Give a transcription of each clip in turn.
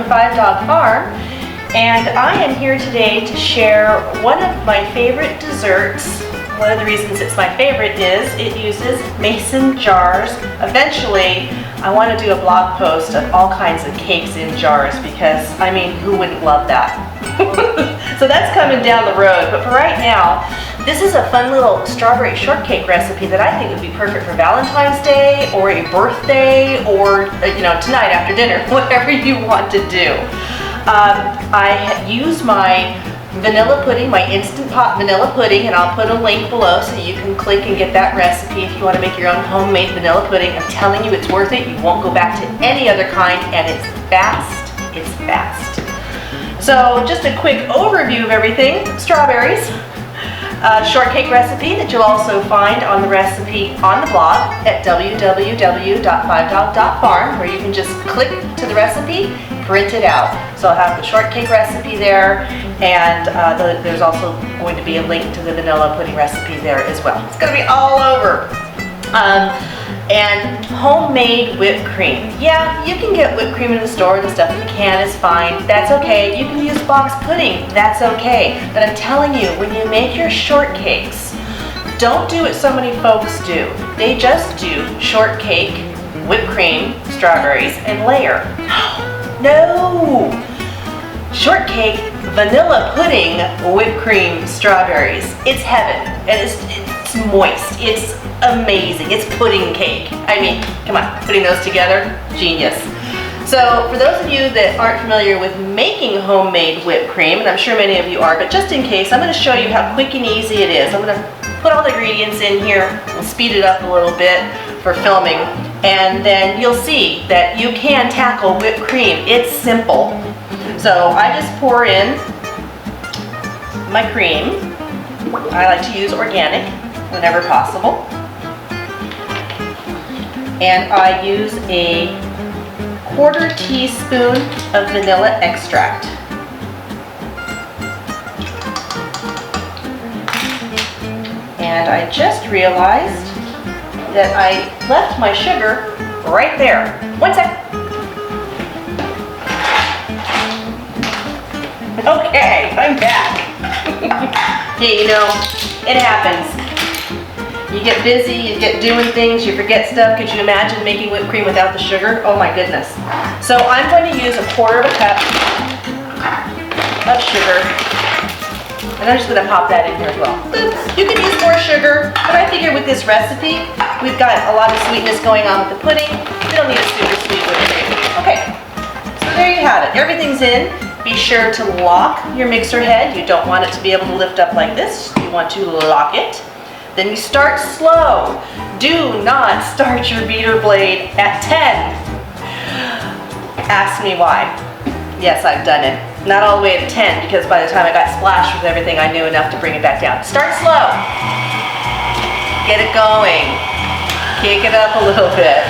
Five Dog Farm, and I am here today to share one of my favorite desserts. One of the reasons it's my favorite is it uses mason jars. Eventually, I want to do a blog post of all kinds of cakes in jars because, I mean, who wouldn't love that? So that's coming down the road, but for right now, this is a fun little strawberry shortcake recipe that I think would be perfect for Valentine's Day or a birthday or, tonight after dinner, whatever you want to do. I use my vanilla pudding, my Instant Pot vanilla pudding, and I'll put a link below so you can click and get that recipe if you want to make your own homemade vanilla pudding. I'm telling you, it's worth it. You won't go back to any other kind, and it's fast. It's fast. So just a quick overview of everything. Strawberries, shortcake recipe that you'll also find on the recipe on the blog at www.5dog.farm, where you can just click to the recipe, print it out. So I'll have the shortcake recipe there, and there's also going to be a link to the vanilla pudding recipe there as well. It's going to be all over. And homemade whipped cream. Yeah, you can get whipped cream in the store. The stuff in the can is fine. That's okay. You can use box pudding. That's okay. But I'm telling you, when you make your shortcakes, don't do what so many folks do. They just do shortcake, whipped cream, strawberries, and layer. No! Shortcake, vanilla pudding, whipped cream, strawberries. It's heaven. And it's moist. It's amazing. It's pudding cake. I mean, come on, putting those together, genius. So for those of you that aren't familiar with making homemade whipped cream, and I'm sure many of you are, but just in case, I'm going to show you how quick and easy it is. I'm going to put all the ingredients in here. We'll speed it up a little bit for filming, and then you'll see that you can tackle whipped cream. It's simple. So I just pour in my cream. I like to use organic whenever possible. And I use a 1/4 teaspoon of vanilla extract. And I just realized that I left my sugar right there. One sec. Okay, I'm back. Hey, it happens. You get busy, you get doing things, you forget stuff. Could you imagine making whipped cream without the sugar? Oh my goodness. So I'm going to use a 1/4 cup of sugar. And I'm just going to pop that in here as well. Oops. You can use more sugar, but I figure with this recipe, we've got a lot of sweetness going on with the pudding. We don't need a super sweet whipped cream. Okay, so there you have it. Everything's in. Be sure to lock your mixer head. You don't want it to be able to lift up like this. You want to lock it. Then you start slow. Do not start your beater blade at 10. Ask me why. Yes, I've done it. Not all the way at 10, because by the time I got splashed with everything, I knew enough to bring it back down. Start slow. Get it going. Kick it up a little bit.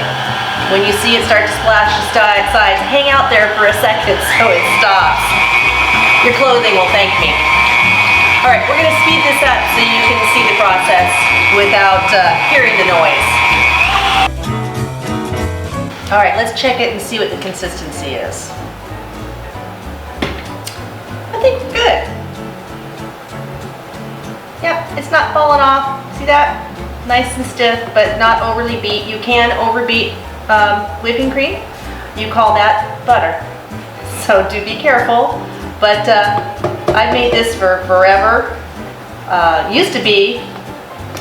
When you see it start to splash the sides, hang out there for a second so it stops. Your clothing will thank me. All right, we're going to speed this up so you can see the process without hearing the noise. All right, let's check it and see what the consistency is. I think good. Yep, it's not falling off. See that? Nice and stiff, but not overly beat. You can overbeat whipping cream. You call that butter. So do be careful. But I've made this for forever. Used to be,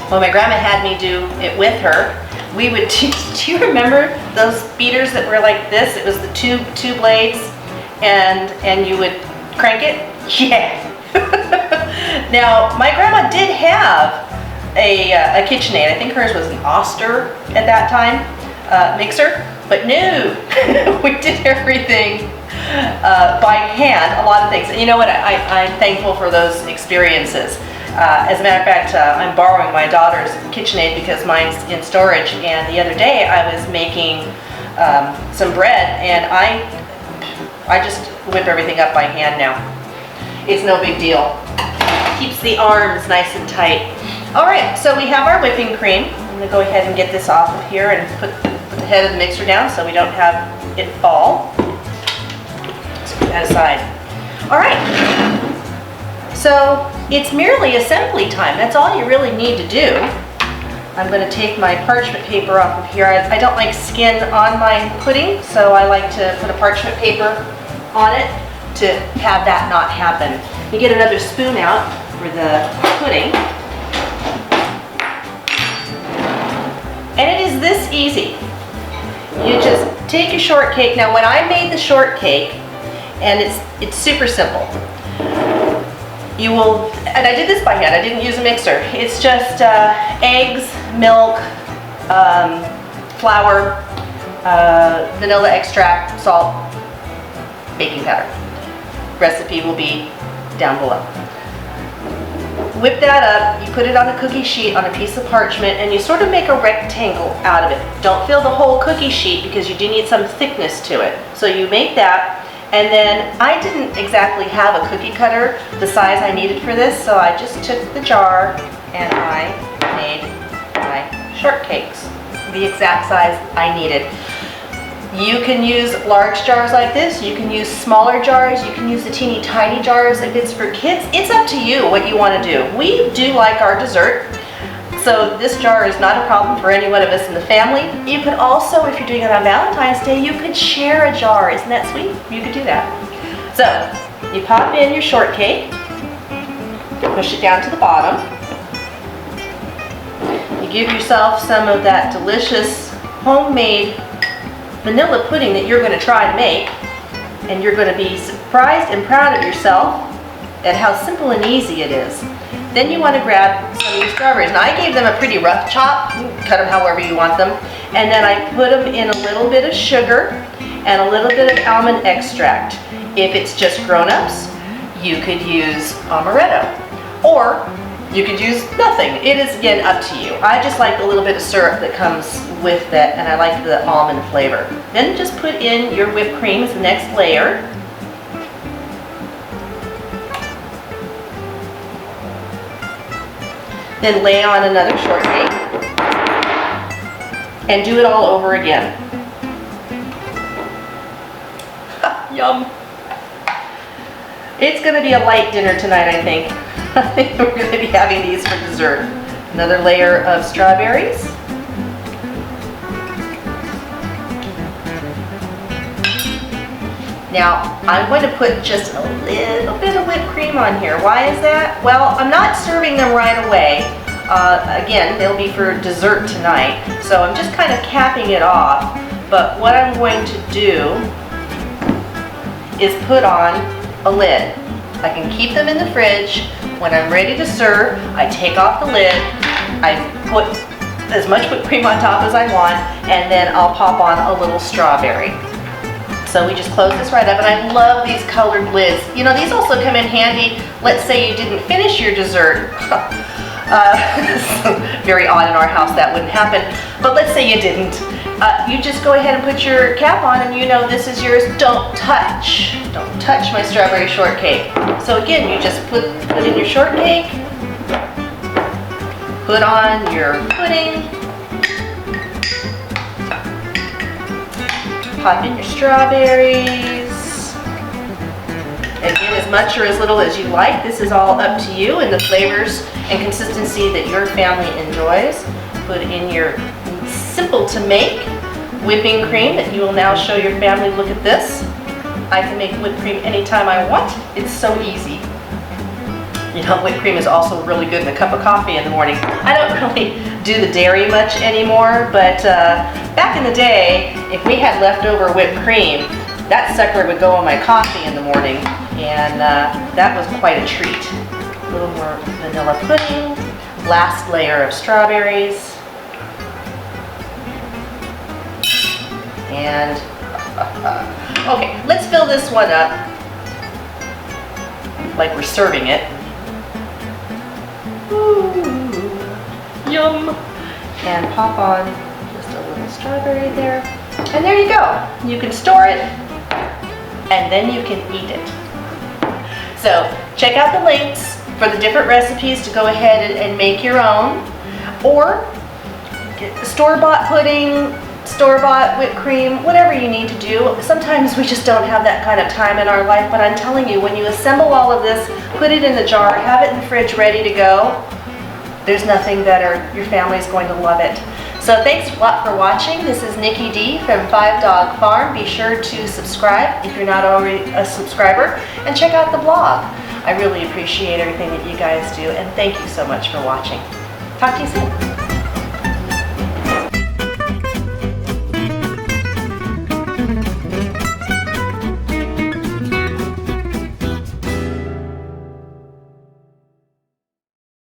when my grandma had me do it with her, we would do you remember those beaters that were like this? It was the two blades, and you would crank it? Yeah. Now, my grandma did have a KitchenAid. I think hers was an Oster at that time, mixer, but no, we did everything by hand, a lot of things. And you know what, I'm thankful for those experiences. As a matter of fact, I'm borrowing my daughter's KitchenAid because mine's in storage, and the other day I was making some bread, and I just whip everything up by hand now. It's no big deal. Keeps the arms nice and tight. All right, so we have our whipping cream. I'm gonna go ahead and get this off of here and put the head of the mixer down so we don't have it fall. that aside. All right, so it's merely assembly time. That's all you really need to do. I'm going to take my parchment paper off of here. I don't like skin on my pudding, so I like to put a parchment paper on it to have that not happen. You get another spoon out for the pudding. And it is this easy. You just take your shortcake. Now when I made the shortcake, and it's super simple. You will, and I did this by hand, I didn't use a mixer. It's just eggs, milk, flour, vanilla extract, salt, baking powder. Recipe will be down below. Whip that up, you put it on a cookie sheet on a piece of parchment, and you sort of make a rectangle out of it. Don't fill the whole cookie sheet because you do need some thickness to it. So you make that. And then I didn't exactly have a cookie cutter the size I needed for this, so I just took the jar and I made my shortcakes the exact size I needed. You can use large jars like this, you can use smaller jars, you can use the teeny tiny jars if it's for kids. It's up to you what you want to do. We do like our dessert, so this jar is not a problem for any one of us in the family. You could also, if you're doing it on Valentine's Day, you could share a jar. Isn't that sweet? You could do that. So, you pop in your shortcake, push it down to the bottom. You give yourself some of that delicious homemade vanilla pudding that you're going to try to make, and you're going to be surprised and proud of yourself at how simple and easy it is. Then you want to grab some of your strawberries. Now I gave them a pretty rough chop, cut them however you want them, and then I put them in a little bit of sugar and a little bit of almond extract. If it's just grown-ups, you could use amaretto, or you could use nothing. It is, again, up to you. I just like the little bit of syrup that comes with that, and I like the almond flavor. Then just put in your whipped cream as the next layer. Then lay on another shortcake and do it all over again. Yum. It's going to be a light dinner tonight, I think. I think we're going to be having these for dessert. Another layer of strawberries. Now, I'm going to put just a little bit of whipped cream on here. Why is that? Well, I'm not serving them right away. Again, they'll be for dessert tonight. So I'm just kind of capping it off. But what I'm going to do is put on a lid. I can keep them in the fridge. When I'm ready to serve, I take off the lid. I put as much whipped cream on top as I want, and then I'll pop on a little strawberry. So we just close this right up, and I love these colored lids. You know, these also come in handy. Let's say you didn't finish your dessert. Very odd in our house, that wouldn't happen. But let's say you didn't. You just go ahead and put your cap on, and you know this is yours. Don't touch my strawberry shortcake. So again, you just put in your shortcake, put on your pudding, pop in your strawberries. Again, as much or as little as you like. This is all up to you and the flavors and consistency that your family enjoys. Put in your simple to make whipping cream that you will now show your family. Look at this. I can make whipped cream anytime I want. It's so easy. You know, whipped cream is also really good in a cup of coffee in the morning. I don't really do the dairy much anymore, but back in the day, if we had leftover whipped cream, that sucker would go in my coffee in the morning, and that was quite a treat. A little more vanilla pudding, last layer of strawberries, and okay, let's fill this one up like we're serving it. Ooh, yum! And pop on just a little strawberry there. And there you go. You can store it, and then you can eat it. So check out the links for the different recipes to go ahead and make your own. Or get the store-bought pudding, store-bought whipped cream, whatever you need to do. Sometimes we just don't have that kind of time in our life, but I'm telling you, when you assemble all of this, put it in the jar, have it in the fridge ready to go, there's nothing better. Your family's going to love it. So thanks a lot for watching. This is Nikki D from 5 Dog Farm. Be sure to subscribe if you're not already a subscriber, and check out the blog. I really appreciate everything that you guys do, and thank you so much for watching. Talk to you soon.